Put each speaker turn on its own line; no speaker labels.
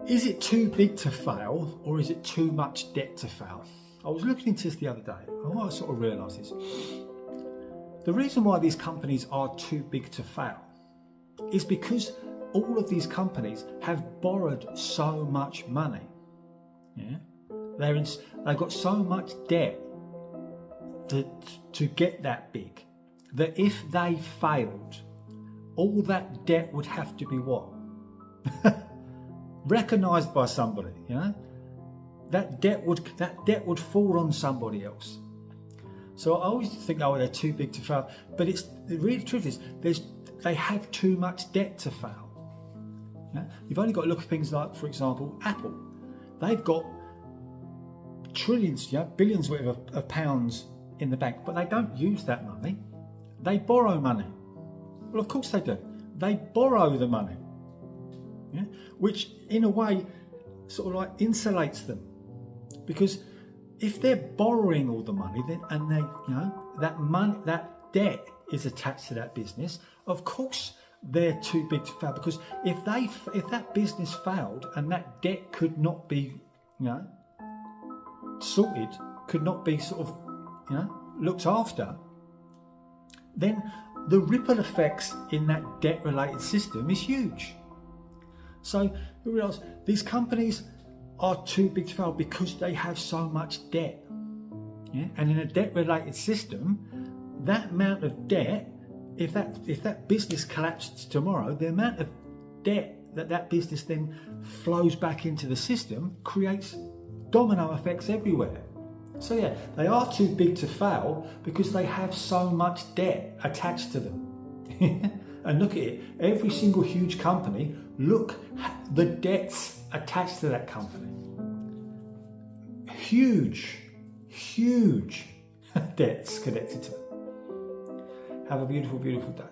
Is it too big to fail, or is it too much debt to fail? I was looking into this the other day, and what I sort of realised is the reason why these companies are too big to fail is because all of these companies have borrowed so much money. Yeah, they've got so much debt to get that big, that if they failed, all that debt would have to be what? Recognised by somebody, you know? That debt would fall on somebody else. So I always think, oh, they're too big to fail. But the real truth is, they have too much debt to fail. Yeah? You've only got to look at things like, for example, Apple. They've got trillions, billions of pounds in the bank, but they don't use that money. They borrow money. Well, of course they do. They borrow the money, yeah? Which in a way sort of like insulates them, because if they're borrowing all the money, then that debt is attached to that business, of course they're too big to fail. Because if that business failed and that debt could not be, sorted, could not be sort of, looked after, then the ripple effects in that debt-related system is huge. So you realise these companies are too big to fail because they have so much debt. Yeah? And in a debt-related system, that amount of debt, if that business collapsed tomorrow, the amount of debt that business then flows back into the system creates domino effects everywhere. So yeah, they are too big to fail because they have so much debt attached to them. And look at it, every single huge company, look at the debts attached to that company. Huge debts connected to them. Have a beautiful, beautiful day.